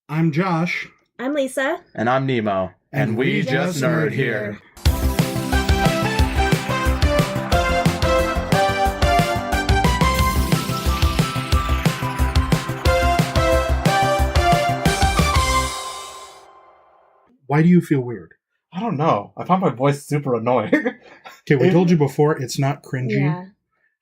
I'm Josh. I'm Lisa. And I'm Nemo. And we just nerd here. Why do you feel weird? I don't know. I found my voice super annoying. Okay, we told you before, it's not cringy. Yeah.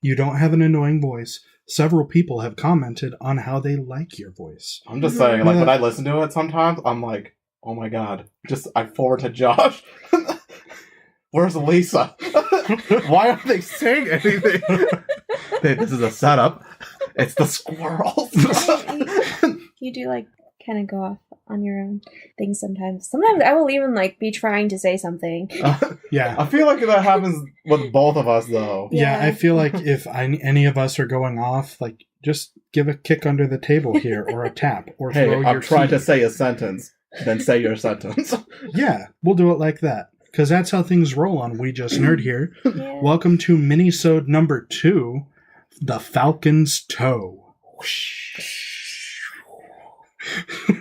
You don't have an annoying voice. Several people have commented on how they like your voice. I'm just saying, like, when I listen to it sometimes, I'm like, oh my god. I forward to Josh. Where's Lisa? Why aren't they saying anything? Hey, this is a setup. It's the squirrels. You do, like, kind of go off on your own thing sometimes. Sometimes I will even, like, be trying to say something. Yeah. I feel like that happens with both of us, though. Yeah, I feel like if any of us are going off, like, just give a kick under the table here, or a tap, or Hey, throw your I'm trying key. to say a sentence, then say your sentence. Yeah, we'll do it like that. Because that's how things roll on We Just Nerd here. Yeah. Welcome to Minisode number 2, The Falcon's Toe.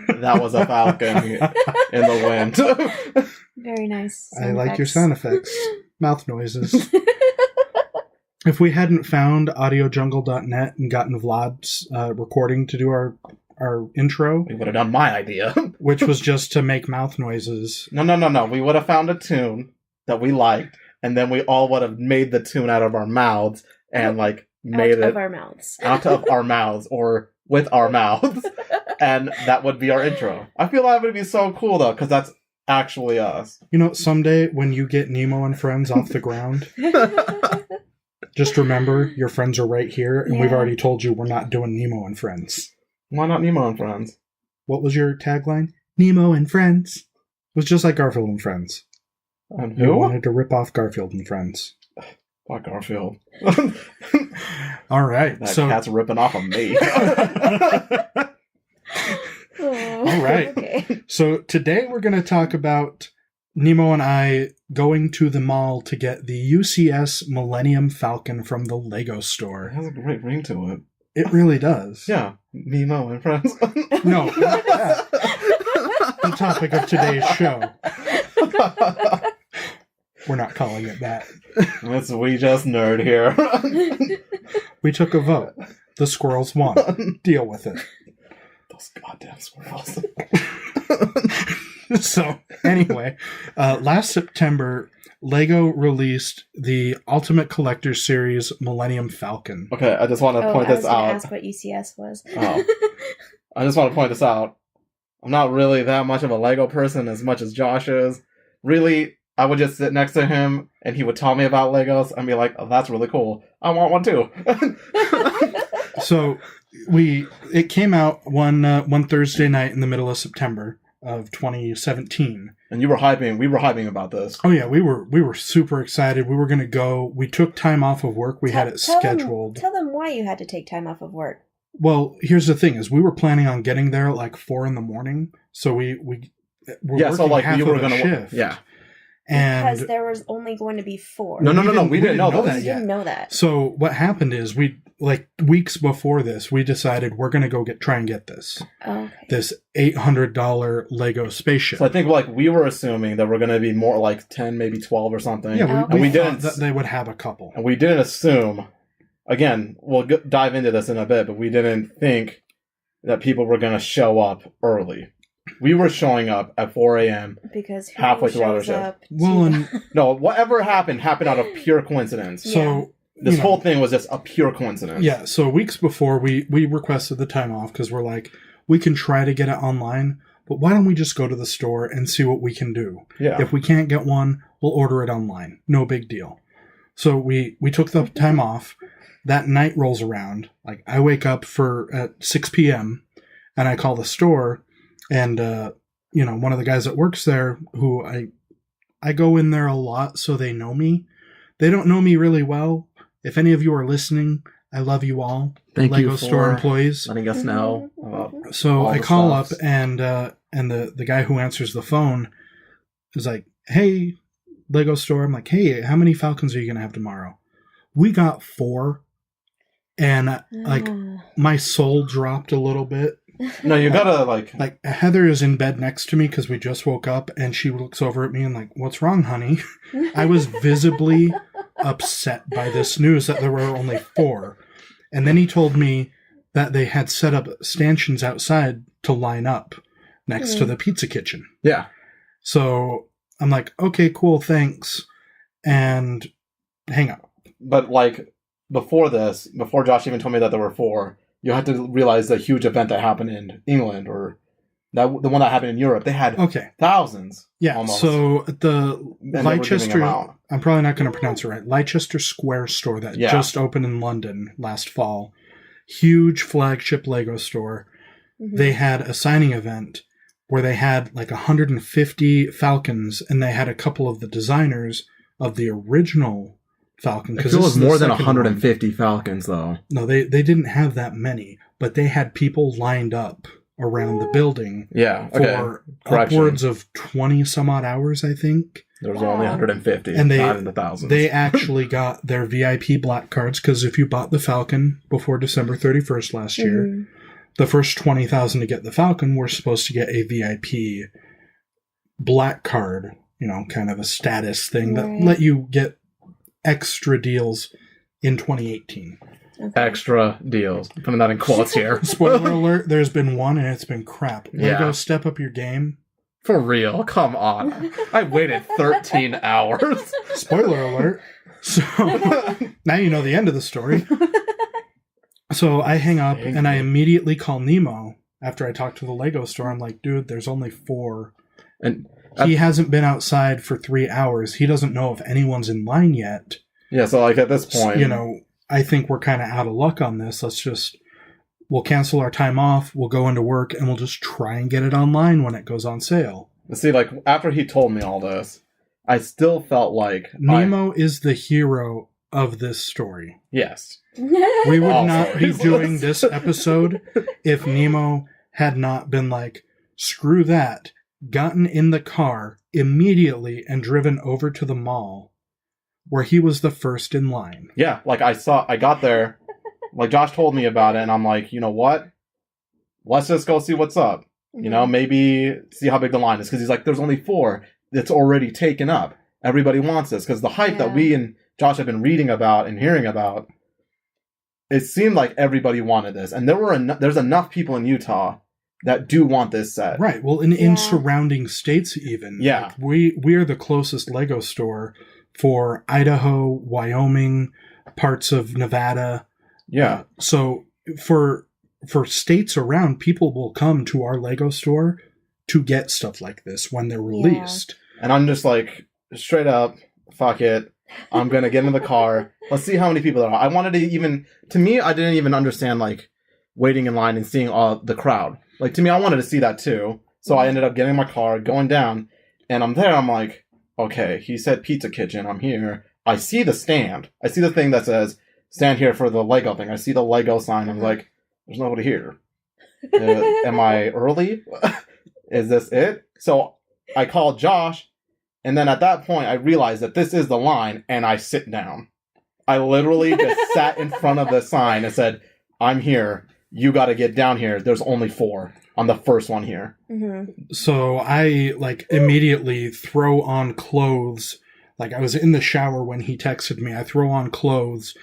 That was a falcon in the wind. Very nice. I like your sound effects. Mouth noises. If we hadn't found audiojungle.net and gotten Vlad's recording to do our intro, We would have done my idea. which was just to make mouth noises. No. We would have found a tune that we liked, and then we all would have made the tune out of our mouths and, like, made out it of our mouths. out of our mouths or with our mouths. And that would be our intro. I feel that would be so cool, though, because that's actually us. You know, someday when you get Nemo and friends off the ground, just remember your friends are right here, and we've Yeah. already told you we're not doing Nemo and friends. Why not Nemo and Friends? What was your tagline? Nemo and friends. It was just like Garfield and Friends. And You who? wanted to rip off Garfield and Friends. Fuck Garfield. All right. That So cat's ripping off of me. All right. Okay. So today we're going to talk about Nemo and I going to the mall to get the UCS Millennium Falcon from the LEGO It store. has a great ring to it. It really does. Yeah, Nemo and Friends. No, not that. The topic of today's show. We're not calling it that. It's We Just Nerd here. We took a vote. The squirrels won. Deal with it. Those goddamn squirrels. So, anyway, last September, LEGO released the Ultimate Collector Series Millennium Falcon. Okay, I just want to point I was this gonna out. ask what UCS was. Oh. I just want to point this out. I'm not really that much of a Lego person as much as Josh is. Really, I would just sit next to him and he would tell me about Legos and be like, oh, that's really cool. I want one too. So, it came out one Thursday night in the middle of September of 2017. And we were hyping about this. Oh yeah, we were super excited. We were going to go. We took time off of work. We had it scheduled. Tell them why you had to take time off of work. Well, here's the thing: is we were planning on getting there at like 4 a.m. So we were So working like half we were of a gonna shift. Yeah. And Because there was only going to be 4. No. We didn't know that this. You didn't know that. So what happened is like weeks before this, we decided we're going to go try and get this. Oh, okay. This $800 Lego spaceship. So I think like we were assuming that we're going to be more like 10, maybe 12 or something. Yeah, And we we thought didn't- that they would have a couple. And we didn't assume, again, we'll dive into this in a bit, but we didn't think that people were going to show up early. We were showing up at 4 a.m. Because who halfway through our shows shift. up Well, to- and No, whatever happened out of pure coincidence. so This you know, whole thing was just a pure coincidence. yeah. So weeks before, we requested the time off because we're like, we can try to get it online, but why don't we just go to the store and see what we can do? Yeah. If we can't get one, we'll order it online. No big deal. So we took the time off. That night rolls around. Like I wake up at 6 p.m. and I call the store, and one of the guys that works there, who I go in there a lot, so they know me. They don't know me really well. If any of you are listening, I love you all. Thank Lego you store for employees. letting us know about So all I the call up, stuffs. and the guy who answers the phone is like, "Hey, Lego store." I'm like, "Hey, how many Falcons are you gonna have tomorrow?" We got 4, and like Ah. my soul dropped a little bit No, you gotta, like... Like, Heather is in bed next to me because we just woke up, and she looks over at me and like, what's wrong, honey? I was visibly upset by this news that there were only 4. And then he told me that they had set up stanchions outside to line up next to the pizza kitchen. Yeah. So I'm like, okay, cool, thanks. And hang up. But, like, before Josh even told me that there were 4, you had to realize the huge event that happened in England, or the one that happened in Europe. They had thousands. Yeah, almost. So the And Leicester, I'm probably not going to pronounce it right, Leicester Square store that just opened in London last fall. Huge flagship Lego store. Mm-hmm. They had a signing event where they had like 150 Falcons, and they had a couple of the designers of the original Falcon. Because it was more than 150 Falcons, though. No, they didn't have that many, but they had people lined up around the building for upwards of 20 some odd hours, I think. There was only 150, and not in the thousands. They actually got their VIP black cards, because if you bought the Falcon before December 31st last year, the first 20,000 to get the Falcon were supposed to get a VIP black card, you know, kind of a status thing that let you get extra deals in 2018. Okay. Extra deals. Putting that in quotes here. Spoiler alert, there's been one and it's been crap. Lego, step up your game. For real, come on. I waited 13 hours. Spoiler alert. So, now you know the end of the story. So I hang up and I immediately call Nemo after I talk to the Lego store. I'm like, dude, there's only 4. And he hasn't been outside for 3 hours. He doesn't know if anyone's in line yet. Yeah, so like at this point... You know, I think we're kind of out of luck on this. We'll cancel our time off, we'll go into work, and we'll just try and get it online when it goes on sale. See, like, after he told me all this, I still felt like... Nemo is the hero of this story. Yes. We would not be doing this episode if Nemo had not been like, screw that, gotten in the car immediately and driven over to the mall, where he was the first in line. Yeah, like I got there, like Josh told me about it, and I'm like, you know what? Let's just go see what's up. You know, maybe see how big the line is. Because he's like, there's only 4. It's already taken up. Everybody wants this. Because the hype that we and Josh have been reading about and hearing about, it seemed like everybody wanted this. And there's enough people in Utah that do want this set. Right. Well, in surrounding states even. Yeah. Like, we are the closest Lego store for Idaho, Wyoming, parts of Nevada. Yeah. So for states around, people will come to our Lego store to get stuff like this when they're released. And I'm just like, straight up, fuck it. I'm going to get in the car. Let's see how many people there are. I wanted to me, I didn't even understand, like, waiting in line and seeing all the crowd. Like, to me, I wanted to see that too. So I ended up getting in my car, going down, and I'm there. I'm like, okay, he said pizza kitchen. I'm here. I see the stand. I see the thing that says, stand here for the Lego thing. I see the Lego sign. I'm like, there's nobody here. Am I early? Is this it? So I called Josh, and then at that point, I realized that this is the line, and I sit down. I literally just sat in front of the sign and said, I'm here. You got to get down here. There's only 4. I'm the first one here. Mm-hmm. So I, like, immediately throw on clothes. Like, I was in the shower when he texted me. I throw on clothes,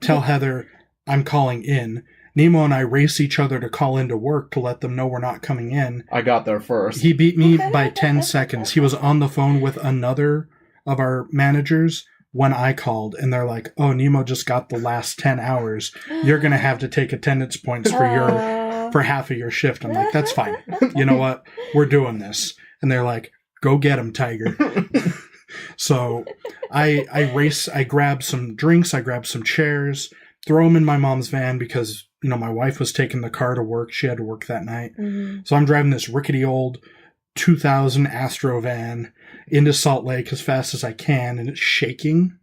tell Heather I'm calling in. Nemo and I race each other to call into work to let them know we're not coming in. I got there first. He beat me by 10 seconds. He was on the phone with another of our managers when I called, and they're like, oh, Nemo just got the last 10 hours. You're going to have to take attendance points for half of your shift. I'm like, that's fine. You know what? We're doing this. And they're like, go get him, Tiger. So I race, I grab some drinks, I grab some chairs, throw them in my mom's van because, you know, my wife was taking the car to work. She had to work that night. Mm-hmm. So I'm driving this rickety old 2000 Astro van into Salt Lake as fast as I can, and it's shaking.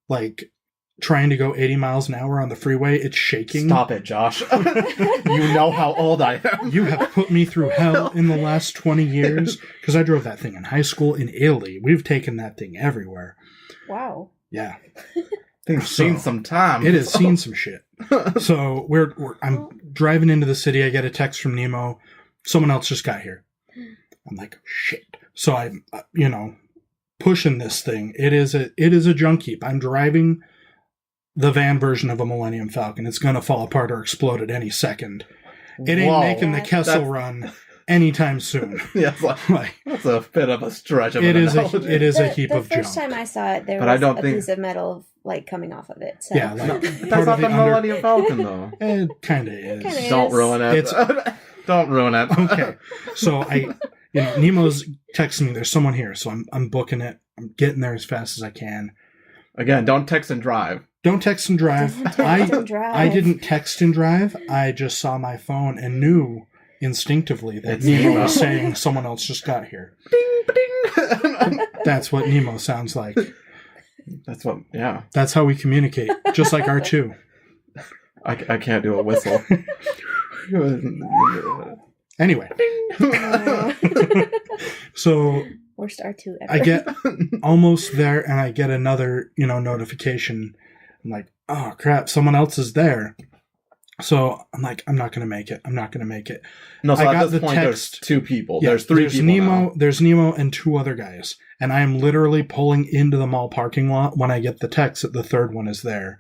Like, trying to go 80 miles an hour on the freeway, it's shaking. Stop it, Josh. You know how old I am. You have put me through hell in the last 20 years, because I drove that thing in high school in Italy. We've taken that thing everywhere. Wow. Yeah. Things seen some time. It has seen some shit. So I'm driving into the city. I get a text from Nemo. Someone else just got here. I'm like, shit. So I'm, pushing this thing. It is a junk heap. I'm driving the van version of a Millennium Falcon. It's going to fall apart or explode at any second. It ain't making the Kessel Run anytime soon. Yeah, that's a bit of a stretch of it an is analogy. it is a heap of junk. The first time I saw it, there But was I don't a think... piece of metal coming off of it. So. Yeah, that's not the Millennium Falcon, though. It kind of is. Don't ruin it. Don't ruin it. Okay. So Nemo's texting me, there's someone here, so I'm booking it. I'm getting there as fast as I can. Again, don't text and drive. Don't text and drive. I didn't text and drive. I just saw my phone and knew instinctively that Nemo was saying someone else just got here. Ding, ding. That's what Nemo sounds like. Yeah. That's how we communicate, just like R2. I can't do a whistle. Anyway. So worst R2 ever. I get almost there and I get another, notification. I'm like, oh crap, someone else is there. So I'm like, I'm not going to make it. No, so I at got this the point, text. there's 2 people. Yeah, there's 3 people now. There's Nemo and 2 other guys. And I am literally pulling into the mall parking lot when I get the text that the third one is there.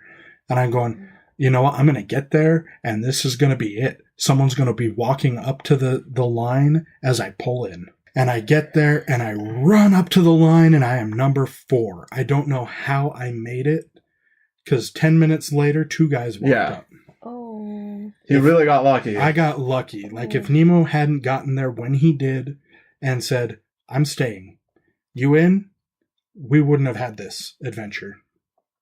And I'm going, you know what? I'm going to get there and this is going to be it. Someone's going to be walking up to the line as I pull in. And I get there and I run up to the line and I am number 4. I don't know how I made it because 10 minutes later, 2 guys walked up. Oh. You really got lucky. I got lucky. Like if Nemo hadn't gotten there when he did and said, I'm staying, you in? We wouldn't have had this adventure.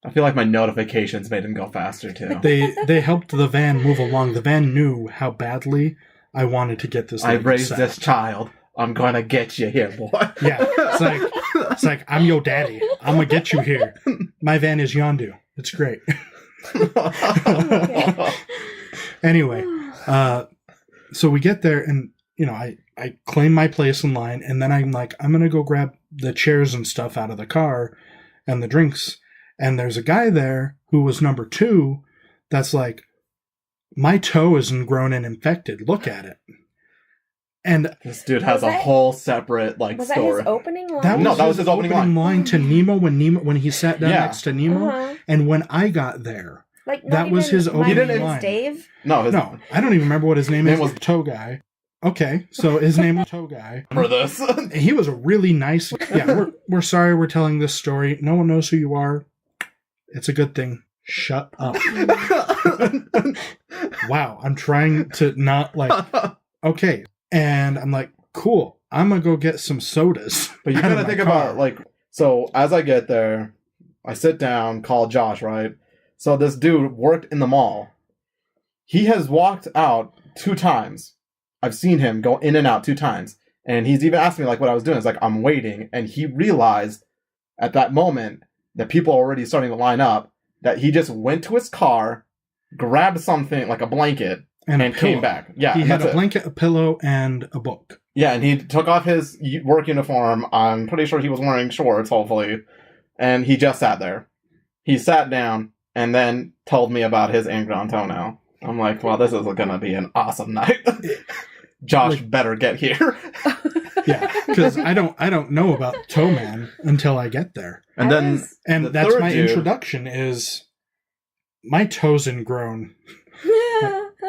I feel like my notifications made him go faster too. They helped the van move along. The van knew how badly I wanted to get this. I raised this child. I'm gonna get you here, boy. Yeah, it's like I'm your daddy. I'm gonna get you here. My van is Yondu. It's great. Anyway, so we get there and I claim my place in line and then I'm like, I'm gonna go grab the chairs and stuff out of the car and the drinks. And there's a guy there who was number 2 that's like, my toe isn't grown and infected. Look at it. And this dude has a whole separate story. Was that his opening line? That was his opening line to Nemo when he sat down next to Nemo. Uh-huh. And when I got there, that was his opening line. Dave? No, I don't even remember what his name is. It was Toe Guy. Okay, so his name was Toe Guy. For this. He was a really nice... Yeah, we're sorry we're telling this story. No one knows who you are. It's a good thing. Shut up. Wow, I'm trying to not okay. And I'm like, cool, I'm going to go get some sodas. But you got to think about, so as I get there, I sit down, call Josh, right? So this dude worked in the mall. He has walked out 2 times. I've seen him go in and out 2 times. And he's even asked me, what I was doing. It's like, I'm waiting. And he realized at that moment that people are already starting to line up, that he just went to his car, grabbed something, like a blanket, and came back. Yeah, he had a blanket, a pillow, and a book. Yeah, and he took off his work uniform. I'm pretty sure he was wearing shorts, hopefully. And he just sat there. He sat down and then told me about his ingrown toenail. I'm like, well, this is going to be an awesome night. Josh better get here. Yeah, because I don't know about Toe Man until I get there. And that's my introduction is my toes ingrown.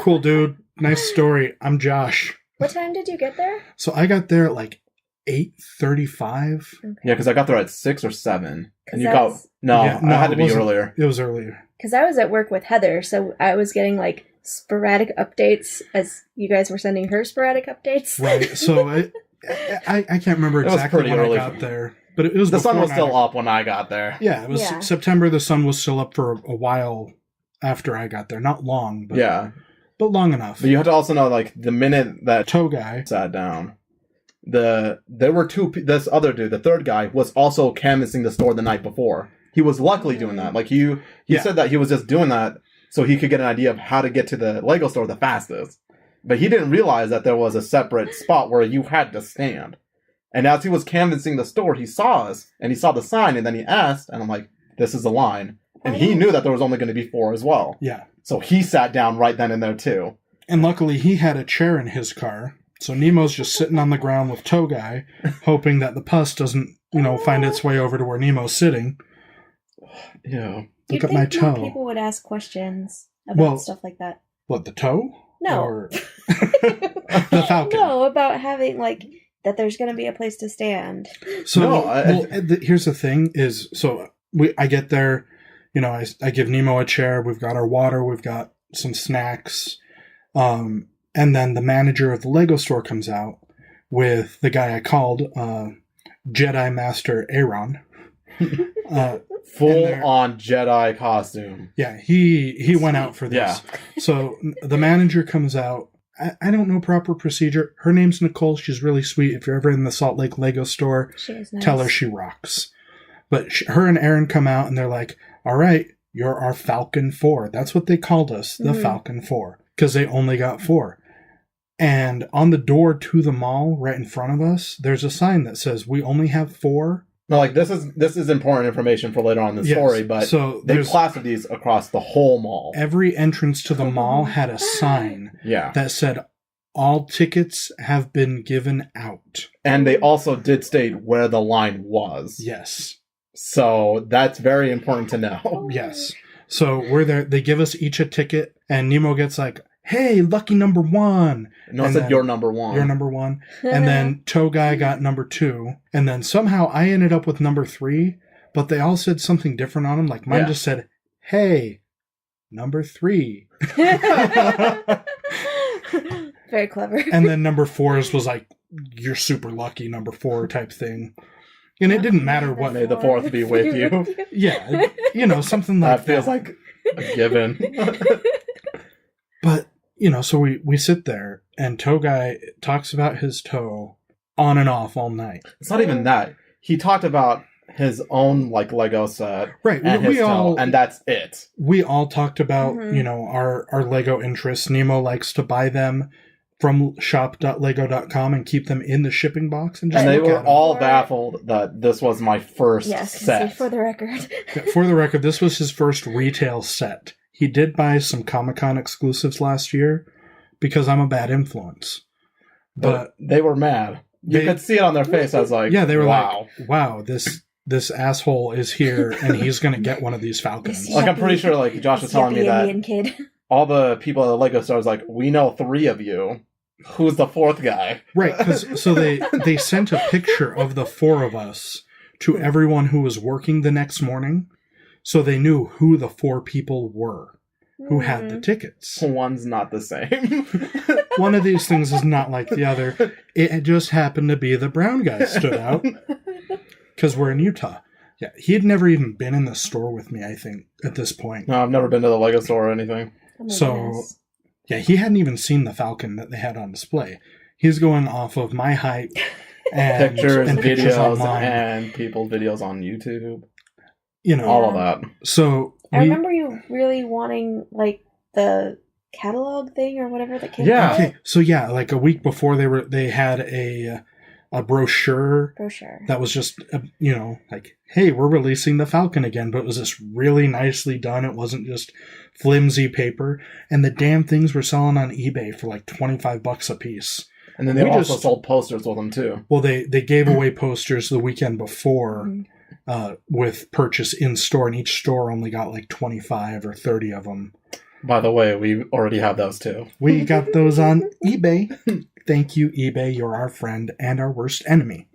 Cool, dude. Nice story. I'm Josh. What time did you get there? So I got there at 8:35. Okay. Yeah, because I got there at 6 or 7. And you got... it had to be earlier. It was earlier. Because I was at work with Heather, so I was getting sporadic updates as you guys were sending her sporadic updates. Right. So I can't remember exactly when I got there. But it was the sun was still up when I got there. Yeah, it was September. The sun was still up for a while after I got there. Not long, but long enough. But you have to also know, the minute that Toe Guy sat down, there were 2. This other dude, the third guy, was also canvassing the store the night before. He was luckily doing that. He said that he was just doing that so he could get an idea of how to get to the Lego store the fastest. But he didn't realize that there was a separate spot where you had to stand. And as he was canvassing the store, he saw us, and he saw the sign, and then he asked, and I'm like, this is the line. And he knew that there was only going to be 4 as well. Yeah. So he sat down right then and there too. And luckily he had a chair in his car. So Nemo's just sitting on the ground with Tow Guy, hoping that the pus doesn't, find its way over to where Nemo's sitting. Yeah. Look You'd at my think more toe. people would ask questions about stuff like that. What, the toe? No. Or the Falcon? No, about having, that there's going to be a place to stand. So, No, here's the thing is, so I get there, I give Nemo a chair, we've got our water, we've got some snacks, and then the manager of the Lego store comes out with the guy I called, Jedi Master Aaron. Full on Jedi costume. Yeah, he went out for this. Yeah. So the manager comes out. I don't know proper procedure. Her name's Nicole. She's really sweet. If you're ever in the Salt Lake Lego store, She is nice. tell her she rocks. But her and Aaron come out and they're like, all right, you're our Falcon 4. That's what they called us, the Falcon 4, because they only got 4. And on the door to the mall right in front of us, there's a sign that says, we only have 4. No, this is important information for later on in the story, but so they plastered these across the whole mall. Every entrance to the mall had a sign that said, all tickets have been given out. And they also did state where the line was. Yes. So that's very important to know. Yes. So we're there. They give us each a ticket, and Nemo gets like, hey, lucky number 1. No, I said you're number 1. You're number 1. And then Tow Guy got number 2. And then somehow I ended up with number 3, but they all said something different on them. Like mine just said, hey, number 3. Very clever. And then number 4's was like, you're super lucky, number 4 type thing. And it didn't matter what. May the 4th be with you. Yeah, something like that. Feels like a given. But, so we sit there, and Tow Guy talks about his toe on and off all night. It's not even that. He talked about his own, Lego set. Right. And his toe, and that's it. We all talked about, our Lego interests. Nemo likes to buy them from shop.lego.com and keep them in the shipping box. And they were all baffled that this was my first set. For the record. For the record, this was his first retail set. He did buy some Comic-Con exclusives last year because I'm a bad influence. But they were mad. You could see it on their face. I was like, yeah, they were wow. like, wow, this asshole is here and he's going to get one of these Falcons. I'm pretty sure, Josh was telling me that Indian kid. All the people at the Lego store was like, we know 3 of you. Who's the 4th guy? Right, so they sent a picture of the 4 of us to everyone who was working the next morning, so they knew who the 4 people were who had the tickets. One's not the same. One of these things is not like the other. It just happened to be the brown guy stood out because we're in Utah. Yeah, he had never even been in the store with me, I think, at this point. No, I've never been to the Lego store or anything. So, yeah, he hadn't even seen the Falcon that they had on display. He's going off of my hype and pictures, and videos, online. and people's videos on YouTube. All of that. So I remember you really wanting the catalog thing or whatever that came out. Okay, so a week before they had a brochure that was just hey, we're releasing the Falcon again, but it was just really nicely done. It wasn't just flimsy paper, and the damn things were selling on eBay for $25 a piece. And then they also sold posters with them too. Well, they gave away posters the weekend before with purchase in store, and each store only got 25 or 30 of them. By the way, we already have those too. We got those on eBay. Thank you, eBay. You're our friend and our worst enemy.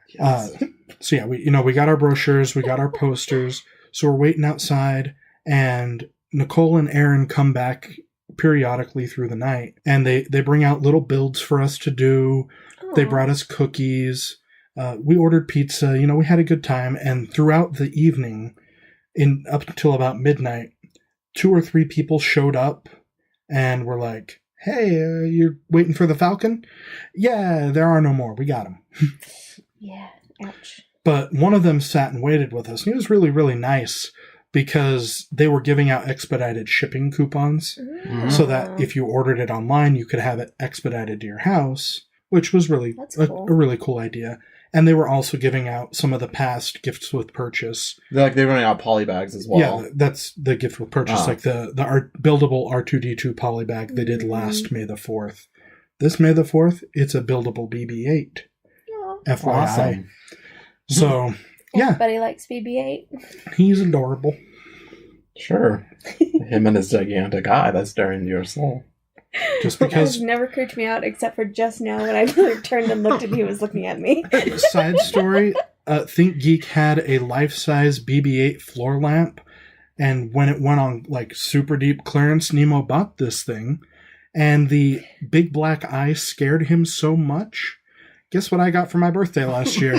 Yes. So yeah, we got our brochures, we got our posters. So we're waiting outside, and Nicole and Aaron come back periodically through the night, and they bring out little builds for us to do. Aww. They brought us cookies. We ordered pizza. We had a good time. And throughout the evening, up until about midnight, 2 or 3 people showed up and were like, hey, you're waiting for the Falcon? Yeah, there are no more. We got him. Yeah, ouch. But one of them sat and waited with us. And he was really, really nice because they were giving out expedited shipping coupons so that if you ordered it online, you could have it expedited to your house, which was really That's a cool. really cool idea. And they were also giving out some of the past gifts with purchase. They're running out poly bags as well. Yeah, that's the gift with purchase, Oh. like the buildable R2D2 poly bag they did last May the 4th. This May the 4th, it's a buildable BB-8. Oh, FYI. Awesome. So, yeah, everybody likes BB-8. he's adorable. Sure. Him and his gigantic eye that's staring into your soul. Just That because, has never creeped me out except for just now when I turned and looked and he was looking at me. side story, Think Geek had a life-size BB-8 floor lamp, and when it went on like super deep clearance, Nemo bought this thing, and the big black eye scared him so much. Guess what I got for my birthday last year?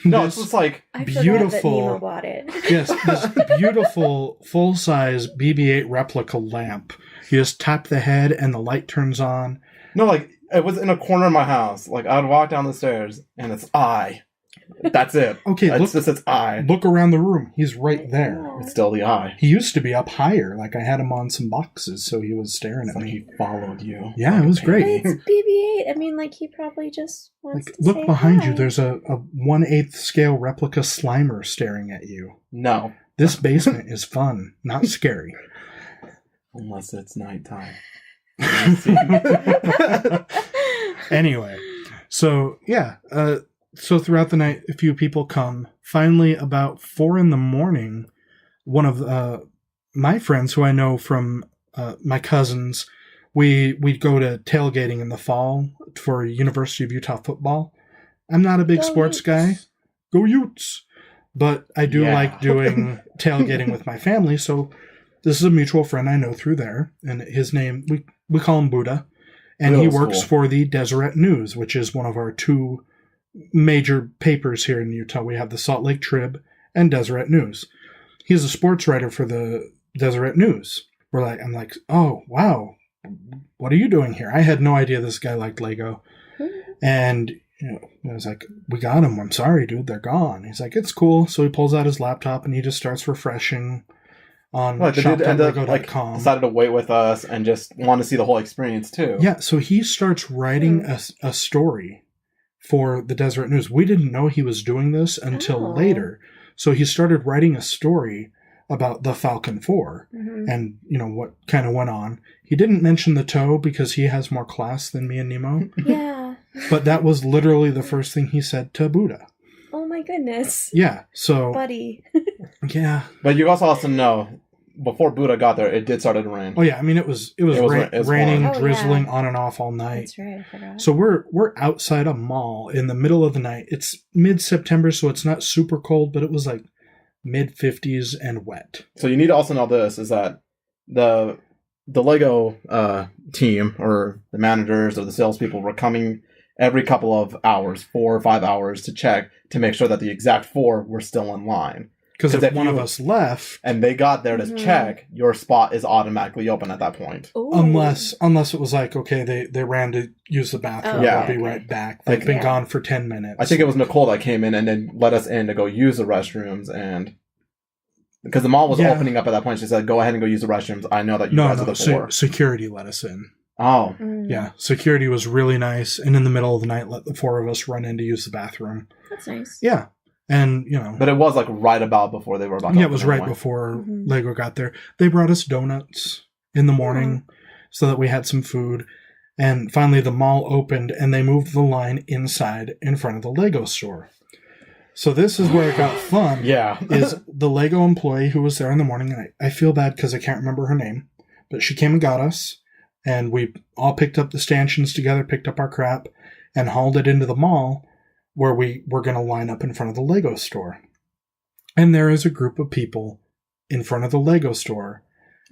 No, This- it's just like, I forgot that Beautiful. Nemo bought it. Yes, this beautiful full-size BB-8 replica lamp. You just tap the head and the light turns on. no, like, it was in a corner of my house. Like, I would walk down the stairs, and it's eye. That's it. Okay, It's just its eye. look around the room. He's right there. Oh. It's still the eye. He used to be up higher. Like I had him on some boxes, so he was staring It's at like me. he followed you. Yeah, like it a was great. baby. But it's BB-8. I mean, like, he probably just wants Like, to look say behind hi. you. There's a 1/8 scale replica Slimer staring at you. No. This basement is fun, not scary. Unless it's nighttime. Anyway, so yeah, so throughout the night, a few people come. Finally, about 4 a.m, one of my friends, who I know from my cousins, we'd go to tailgating in the fall for University of Utah football. I'm not a big Go sports Utes. guy. Go Utes! But I do Yeah. like doing tailgating with my family, so this is a mutual friend I know through there, and his name, we call him Buddha, and he Buddha's works cool. for the Deseret News, which is one of our 2 major papers here in Utah. We have the Salt Lake Trib and Deseret News. He's a sports writer for the Deseret News. I'm like, oh, wow, what are you doing here? I had no idea this guy liked Lego. And I was like, we got them. I'm sorry, dude. They're gone. He's like, it's cool. So he pulls out his laptop and he just starts refreshing on Like, the dude ended up, like, shop.lego.com. decided to wait with us and just want to see the whole experience, too. Yeah, so he starts writing a story for the Deseret News. We didn't know he was doing this until Oh. later. So he started writing a story about the Falcon 4 Mhm. and, what kind of went on. He didn't mention the toe because he has more class than me and Nemo, Yeah. but that was literally the first thing he said to Buddha. Oh my goodness. Yeah, so, Buddy. yeah. But you also know, before Buddha got there, it did start to rain. Oh, yeah, I mean, it was It was raining, warm. Oh, drizzling yeah. on and off all night. That's right, I forgot. So we're outside a mall in the middle of the night. It's mid-September, so it's not super cold, but it was like mid-50s and wet. So you need to also know this, is that the Lego team, or the managers or the salespeople, were coming every couple of hours, 4 or 5 hours, to check to make sure that the exact 4 were still in line. Because 'Cause if if one of you- us left, And they got there to Mhm. check, your spot is automatically open at that point. Ooh. unless it was like, okay, they ran to use the bathroom, Oh, Yeah. I'll be okay. right back. They've Like- been Yeah. gone for 10 minutes. I think it was Nicole that came in and then let us in to go use the restrooms, and because the mall was Yeah. opening up at that point, she said, "Go ahead and go use the restrooms. I know that you No, guys are no, the 4." security let us in. Oh, Mm. Yeah, security was really nice, and in the middle of the night let the 4 of us run in to use the bathroom. That's nice. Yeah, and, but it was like right about before they were about to yeah, it open was right anyway. before Mhm. Lego got there. They brought us donuts in the morning so that we had some food. And finally, the mall opened and they moved the line inside in front of the Lego store. So this is where it got fun. Yeah. Is the Lego employee who was there in the morning. And I feel bad because I can't remember her name, but she came and got us, and we all picked up the stanchions together, picked up our crap, and hauled it into the mall, where we were going to line up in front of the Lego store. And there is a group of people in front of the Lego store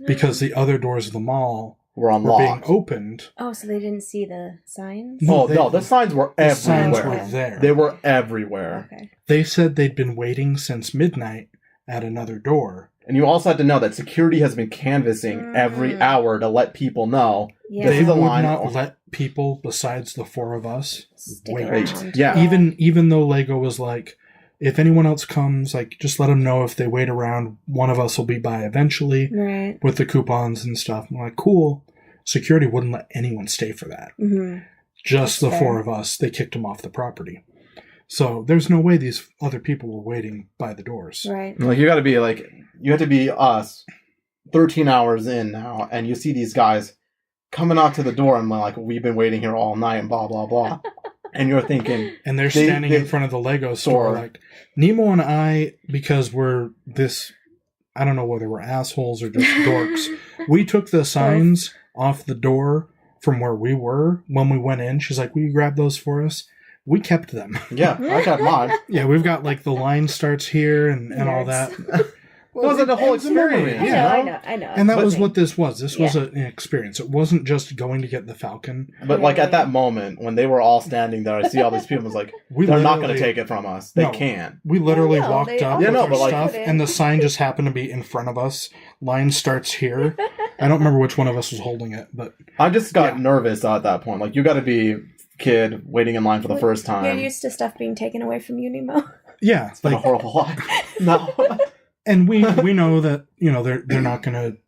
because the other doors of the mall We're were being unlocked. opened. Oh, so they didn't see the signs? No, No, the signs were The signs everywhere. were there. They were everywhere. Okay. They said they'd been waiting since midnight at another door. And you also had to know that security has been canvassing every Mm. hour to let people know. Yeah. This They is a would line- not let people besides the 4 of us Stick wait. around. Yeah. Even though Lego was like, if anyone else comes, like, just let them know. If they wait around, one of us will be by eventually Right. with the coupons and stuff. I'm like, cool. Security wouldn't let anyone stay for that. Mm-hmm. just That's the fair. 4 of us, they kicked him off the property. So there's no way these other people were waiting by the doors. Right. Like, you have to be us 13 hours in now, and you see these guys coming out to the door and like, we've been waiting here all night and blah, blah, blah. And you're thinking... And they're standing in front of the Lego store. Like, Nemo and I, because we're this... I don't know whether we're assholes or just dorks. We took the signs off the door from where we were when we went in. She's like, will you grab those for us? We kept them. Yeah, I got mine. Yeah, we've got like the line starts here and all that. Well, it was the whole experience. I know. And that was what this was. This was an experience. It wasn't just going to get the Falcon. But like at that moment, when they were all standing there, I see all these people, I was like, they're not going to take it from us. They can't. We literally walked up with our like, stuff, and the sign just happened to be in front of us. Line starts here. I don't remember which one of us was holding it, but... I just got nervous at that point. Like, you got to be kid waiting in line for the first time. You're used to stuff being taken away from you, Nemo. Yeah. It's been a horrible life. No. And we know that, they're not going to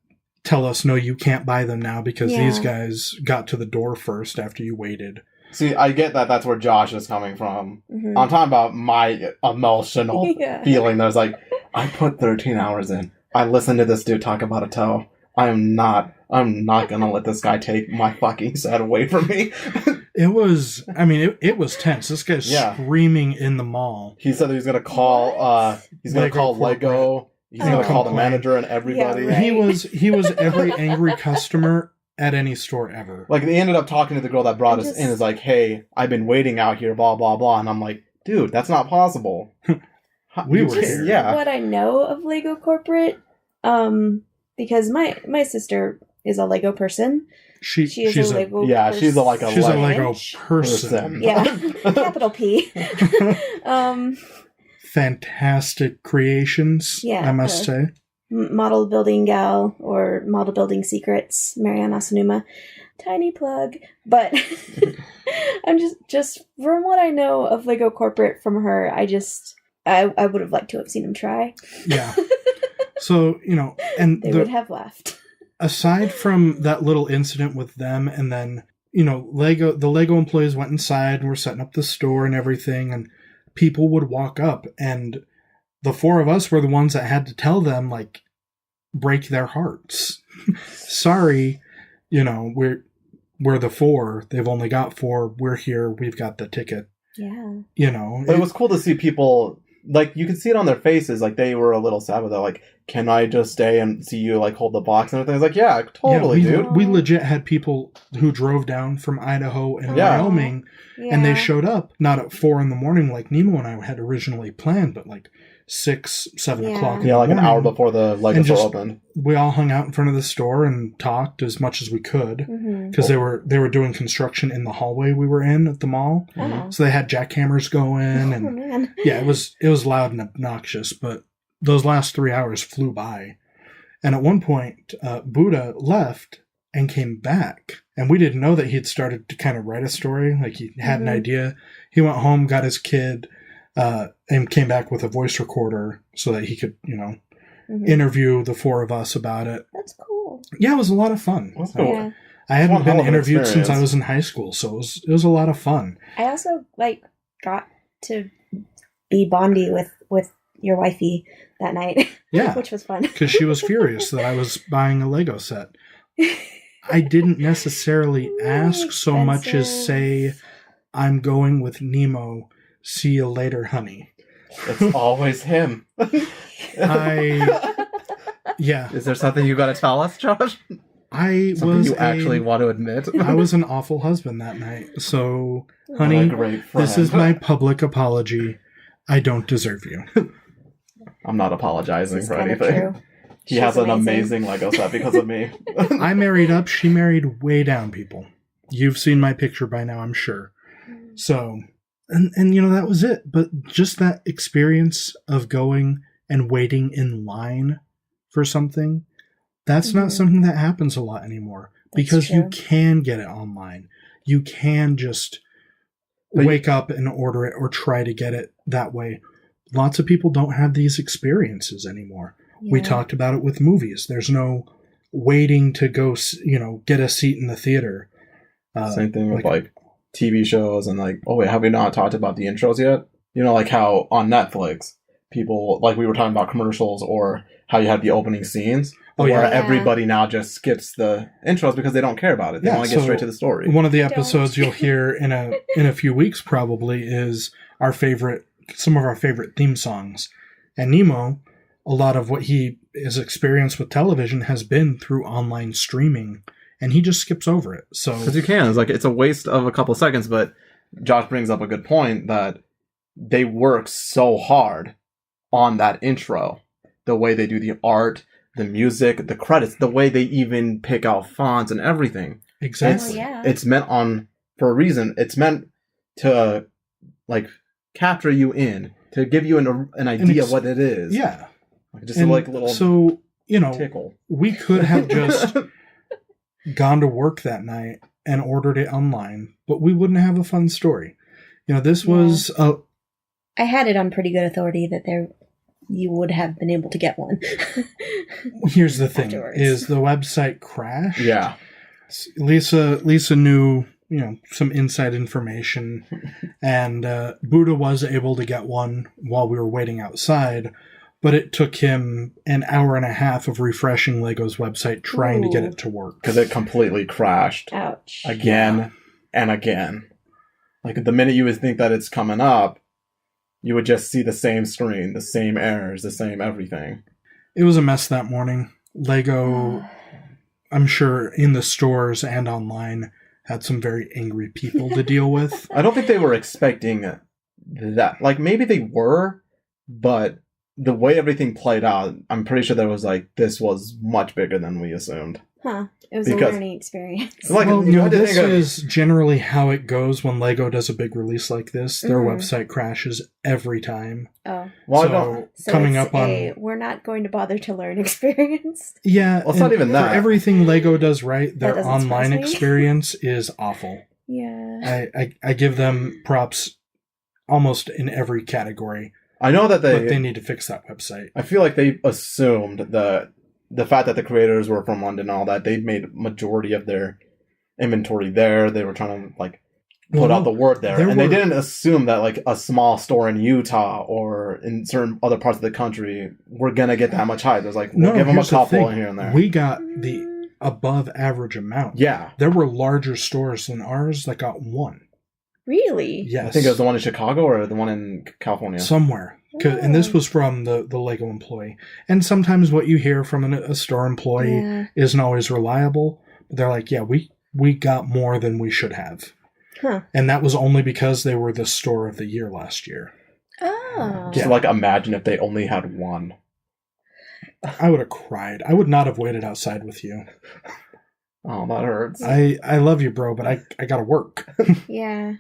tell us, no, you can't buy them now because these guys got to the door first after you waited. See, I get that that's where Josh is coming from. Mm-hmm. I'm talking about my emotional feeling that was like, I put 13 hours in. I listened to this dude talk about a toe. I'm not going to let this guy take my fucking set away from me. It was tense. This guy's screaming in the mall. He said that he's going to call, Lego. He's going to call the manager and everybody. Yeah, right. He was every angry customer at any store ever. Like, they ended up talking to the girl that brought us in. Is like, hey, I've been waiting out here, blah, blah, blah. And I'm like, dude, that's not possible. We were here. Yeah. What I know of Lego Corporate, because my sister is a Lego person. She's a Lego person. She's a Lego person. Yeah, capital P. Fantastic creations, I must say. Model building gal or model building secrets, Marianne Asanuma. Tiny plug, but I'm just from what I know of Lego Corporate from her, I would have liked to have seen him try. Yeah. So, and they would have laughed. Aside from that little incident with them, and then, the Lego employees went inside and were setting up the store and everything, and people would walk up, and the 4 of us were the ones that had to tell them, like, break their hearts. Sorry, we're the 4. They've only got 4. We're here. We've got the ticket. Yeah. But it was cool to see people, like, you could see it on their faces, like, they were a little sad with it, like, can I just stay and see you, like, hold the box and everything? I was like, yeah, totally, dude. We legit had people who drove down from Idaho and Wyoming, and they showed up, not at 4 in the morning like Nemo and I had originally planned, but, like, 6, 7 o'clock. Yeah, like an hour before the Lego store opened. We all hung out in front of the store and talked as much as we could because they were doing construction in the hallway we were in at the mall. Mm-hmm. So they had jackhammers going, and it was loud and obnoxious. But those last 3 hours flew by, and at one point, Buddha left and came back, and we didn't know that he'd started to kind of write a story. Like, he had an idea. He went home, got his kid. And came back with a voice recorder so that he could, interview the 4 of us about it. That's cool. Yeah, it was a lot of fun. That's cool. Yeah. I hadn't been interviewed since I was in high school, so it was a lot of fun. I also got to be bondy with your wifey that night. Yeah, which was fun because she was furious that I was buying a Lego set. I didn't necessarily ask so much as say, "I'm going with Nemo. See you later, honey." It's always him. Yeah. Is there something you got to tell us, Josh? Actually want to admit? I was an awful husband that night. So, honey, this is my public apology. I don't deserve you. I'm not apologizing for anything. He has an amazing Lego set because of me. I married up. She married way down, people. You've seen my picture by now, I'm sure. So... And that was it. But just that experience of going and waiting in line for something, that's not something that happens a lot anymore. Because you can get it online. You can just wake up and order it or try to get it that way. Lots of people don't have these experiences anymore. Yeah. We talked about it with movies. There's no waiting to go, get a seat in the theater. Same thing with TV shows and like, oh wait, have we not talked about the intros yet? You know, like how on Netflix, people, like we were talking about commercials or how you had the opening scenes. Where everybody now just skips the intros because they don't care about it. They want to get straight to the story. One of the episodes you'll hear in a few weeks probably is some of our favorite theme songs. And Nemo, a lot of what he has experienced with television has been through online streaming, and he just skips over it. So because you can, it's a waste of a couple of seconds. But Josh brings up a good point that they work so hard on that intro, the way they do the art, the music, the credits, the way they even pick out fonts and everything. Exactly. It's meant for a reason. It's meant to like capture you in, to give you an idea of what it is. Yeah. Just a little so, tickle. We could have just gone to work that night and ordered it online, but we wouldn't have a fun story. This was I had it on pretty good authority that you would have been able to get one. Here's the thing: afterwards. is the website crashed? Yeah. Lisa knew some inside information, and Buddha was able to get one while we were waiting outside, but it took him an hour and a half of refreshing Lego's website trying to get it to work because it completely crashed. Ouch! Again and again. Like the minute you would think that it's coming up, you would just see the same screen, the same errors, the same everything. It was a mess that morning. Lego, I'm sure, in the stores and online, had some very angry people to deal with. I don't think they were expecting that. Like, maybe they were, but the way everything played out, I'm pretty sure there was this was much bigger than we assumed. Huh. It was a learning experience. This is generally how it goes when Lego does a big release like this. Their website crashes every time. Oh. Well, so coming it's up on... we're not going to bother to learn experience. Yeah. Well, it's not even that. For everything Lego does right, their online experience is awful. Yeah. I give them props almost in every category. I know that they need to fix that website. I feel like they assumed that the fact that the creators were from London and all that, they'd made majority of their inventory there. They were trying to put out the word there. And they didn't assume that a small store in Utah or in certain other parts of the country were going to get that much hype. It was we'll give them a couple here and there. We got the above average amount. Yeah. There were larger stores than ours that got one. Really? Yes. I think it was the one in Chicago or the one in California. Somewhere. And this was from the Lego employee. And sometimes what you hear from a store employee isn't always reliable. But they're like, yeah, we got more than we should have. Huh. And that was only because they were the store of the year last year. Oh. Just imagine if they only had one. I would have cried. I would not have waited outside with you. Oh, that hurts. I love you, bro, but I gotta work. Yeah.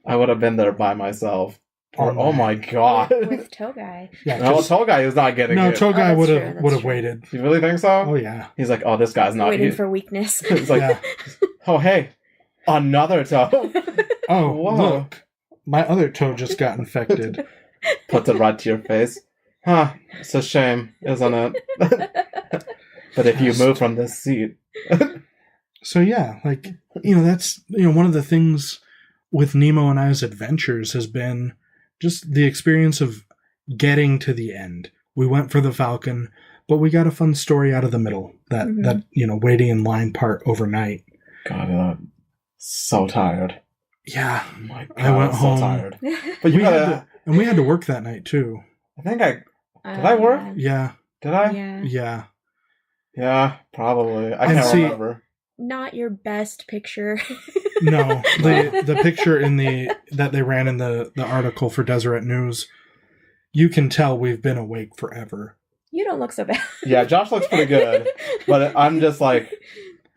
I would have been there by myself. Oh my god. With Togai. Yeah, no, Togai is not getting it. No, Togai would have waited. You really think so? Oh yeah. He's like, oh, this guy's not waiting for weakness. He's like, oh hey, another toe. Oh, whoa. Look, my other toe just got infected. Puts it right to your face. Huh? It's a shame, isn't it? But if you move from this seat. So yeah, that's one of the things with Nemo and I's adventures has been just the experience of getting to the end. We went for the Falcon, but we got a fun story out of the middle. That waiting in line part overnight. God, I'm so tired. Yeah, oh my God, I went home. So tired. But we had to work that night too. I think did I work? Yeah. Did I? Yeah. Yeah, probably. I can't remember. Not your best picture. No, the picture that they ran in the article for Deseret News, you can tell we've been awake forever. You don't look so bad. Yeah, Josh looks pretty good, but I'm just I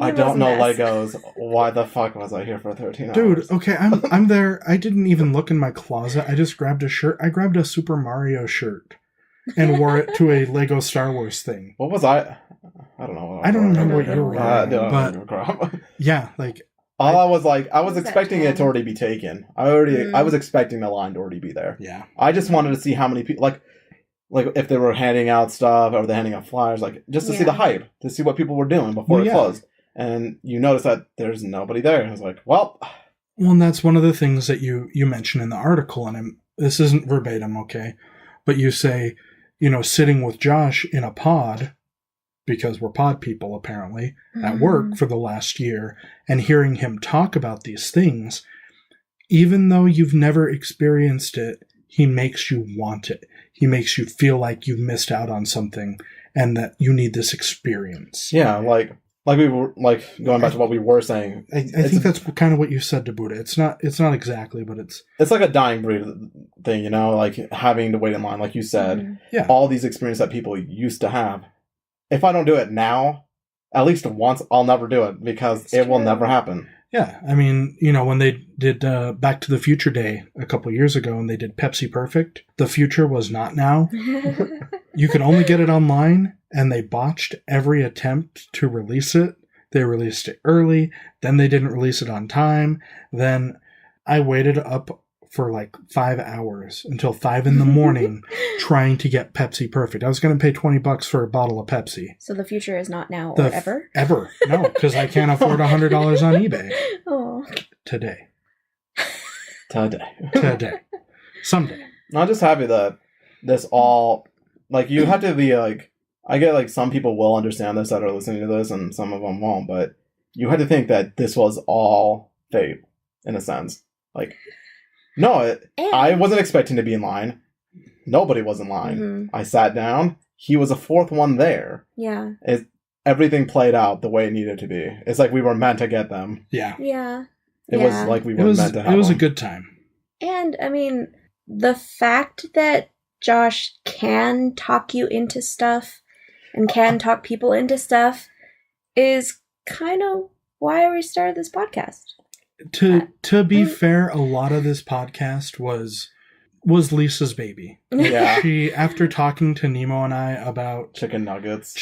don't know Legos. Why the fuck was I here for 13 hours? Dude, okay, I'm there. I didn't even look in my closet. I just grabbed a shirt. I grabbed a Super Mario shirt and wore it to a Lego Star Wars thing. What was I? I don't know. I don't remember what you were wearing. But yeah, all I was expecting it to already be taken. I was expecting the line to already be there. Yeah. I just wanted to see how many people, like if they were handing out stuff or they're handing out flyers, just to see the hype, to see what people were doing before it closed. And you notice that there's nobody there. I was like, well, Well, and that's one of the things that you mention in the article, and this isn't verbatim, okay? But you say, sitting with Josh in a pod, because we're pod people apparently, at work for the last year, and hearing him talk about these things, even though you've never experienced it, he makes you want it. He makes you feel like you've missed out on something and that you need this experience. Yeah, like we were going back to what we were saying. I think that's kind of what you said to Buddha. It's not exactly, but it's like a dying breed thing, like having to wait in line, like you said. Yeah. All these experiences that people used to have. If I don't do it now, at least once, I'll never do it because it will never happen. Yeah, I mean, when they did Back to the Future Day a couple years ago and they did Pepsi Perfect, the future was not now. You could only get it online, and they botched every attempt to release it. They released it early, then they didn't release it on time. Then I waited up for like 5 hours until 5 a.m. trying to get Pepsi Perfect. I was going to pay $20 for a bottle of Pepsi. So the future is not now or ever? Ever. No, because I can't afford $100 on eBay. Oh. Today. Someday. I'm just happy that this all, you have to be I get some people will understand this that are listening to this and some of them won't, but you had to think that this was all fate in a sense. No, I wasn't expecting to be in line. Nobody was in line. Mm-hmm. I sat down. He was the fourth one there. Yeah. Everything played out the way it needed to be. It's like we were meant to get them. Yeah. Yeah. It was like we were meant to have It was them. a good time. And, I mean, the fact that Josh can talk you into stuff and can talk people into stuff is kind of why we started this podcast. To be fair, a lot of this podcast was Lisa's baby. Yeah. She, after talking to Nemo and I about Chicken nuggets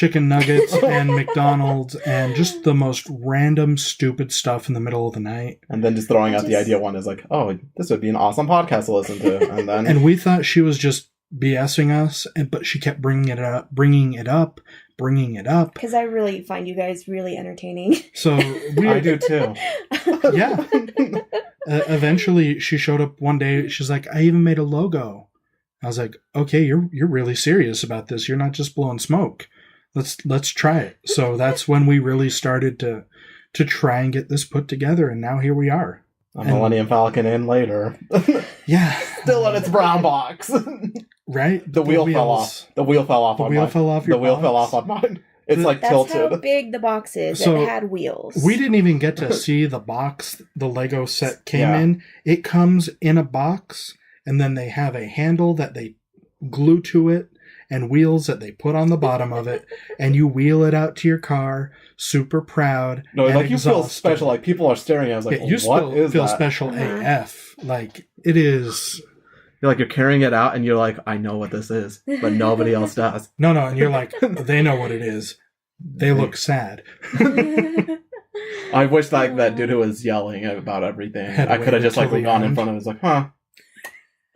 and McDonald's and just the most random, stupid stuff in the middle of the night. And then just throwing out the idea one is like, oh, this would be an awesome podcast to listen to. And then and we thought she was just BSing us, but she kept bringing it up. Because I really find you guys really entertaining. So I do too. Yeah. Eventually, she showed up one day. She's like, "I even made a logo." I was like, "Okay, you're really serious about this. You're not just blowing smoke. Let's try it." So that's when we really started to try and get this put together, and now here we are. A Millennium Falcon in later. Yeah. Still in its brown box. Right? The wheel fell off. The wheel fell off. The wheel fell off. The wheel fell off on mine. It's That's tilted. how big the box is. So it had wheels. We didn't even get to see the box the Lego set came in. It comes in a box, and then they have a handle that they glue to it and wheels that they put on the bottom of it, and you wheel it out to your car, super proud. No, and you feel special. People are staring at us like, you feel that? special AF. It is. You're carrying it out, and you're like, I know what this is, but nobody else does. No, and you're like, they know what it is. They look sad. I wish that dude who was yelling about everything, I could have just gone in front of him. Like, huh?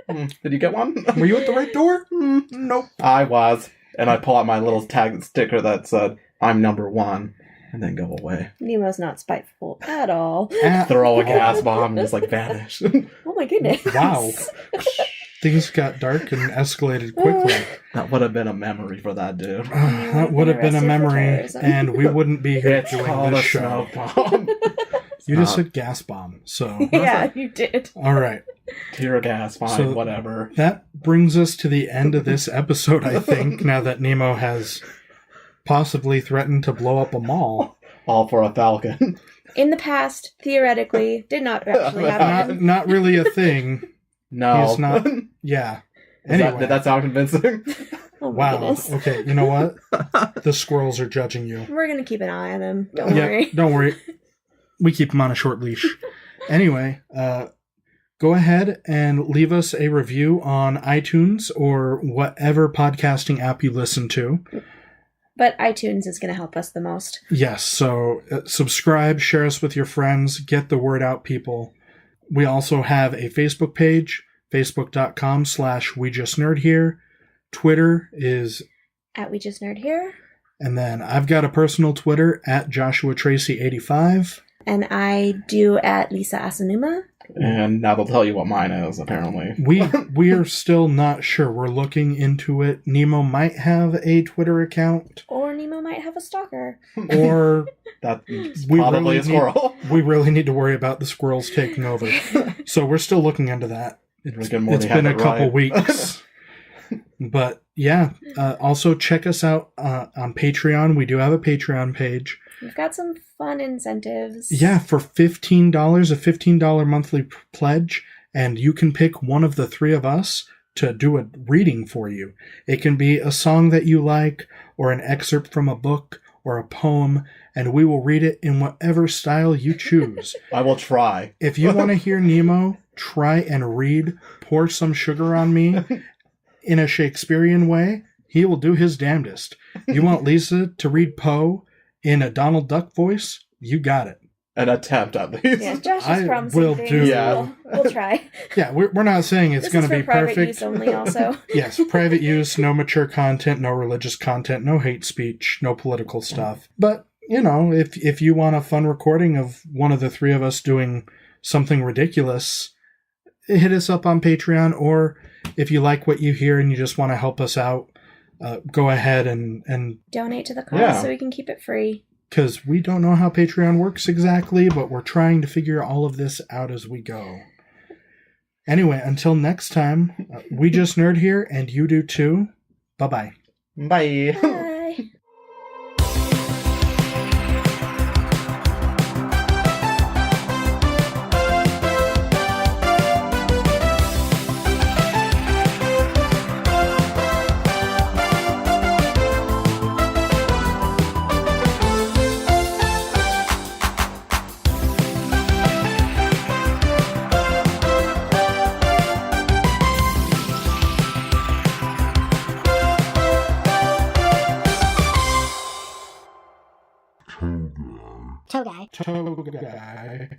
Did you get one? Were you at the right door? Nope. I was, and I pull out my little tag sticker that said, "I'm number one," and then go away. Nemo's not spiteful at all. Throw a gas bomb and just vanish. Oh my goodness! Wow. Things got dark and escalated quickly. That would have been a memory for that dude. That would have been a memory, and we wouldn't be here doing this show. Bomb. You just said gas bomb, so... Yeah, you did. All right. Tear gas, fine, so whatever. That brings us to the end of this episode, I think, now that Nemo has possibly threatened to blow up a mall. All for a falcon. In the past, theoretically, did not actually happen. Not really a thing. No. He's not... Yeah. Anyway. Did that sound convincing? Oh my goodness. Okay, you know what? The squirrels are judging you. We're going to keep an eye on them. Don't worry. Don't worry. We keep them on a short leash. Anyway, go ahead and leave us a review on iTunes or whatever podcasting app you listen to. But iTunes is going to help us the most. Yes, so subscribe, share us with your friends, get the word out, people. We also have a Facebook page, facebook.com/WeJustNerdHere. Twitter is @WeJustNerdHere. And then I've got a personal Twitter @JoshuaTracy85. And I do at Lisa Asanuma. And now they'll tell you what mine is, apparently. We are still not sure. We're looking into it. Nemo might have a Twitter account. Or Nemo might have a stalker. Or That's we probably really a squirrel. we really need to worry about the squirrels taking over. So we're still looking into that. Rick and Morty It's been a have it couple right. weeks. But yeah, also check us out on Patreon. We do have a Patreon page. We've got some fun incentives. Yeah, for $15, a $15 monthly pledge, and you can pick one of the three of us to do a reading for you. It can be a song that you like, or an excerpt from a book, or a poem, and we will read it in whatever style you choose. I will try. If you want to hear Nemo try and read Pour Some Sugar on Me in a Shakespearean way, he will do his damnedest. You want Lisa to read Poe in a Donald Duck voice? You got it. An attempt, at least. Yeah, Josh I is promising will things. do- Yeah. We'll try. Yeah, we're not saying it's This going is to for be private perfect. use only also. Yes, private use, no mature content, no religious content, no hate speech, no political stuff. But, you know, if you want a fun recording of one of the three of us doing something ridiculous, hit us up on Patreon, or if you like what you hear and you just want to help us out, go ahead and Donate to the cause Yeah. so we can keep it free. because we don't know how Patreon works exactly, but we're trying to figure all of this out as we go. Anyway, until next time, we just nerd here, and you do too. Bye-bye. Bye. Bye. Toe guy. Toe guy.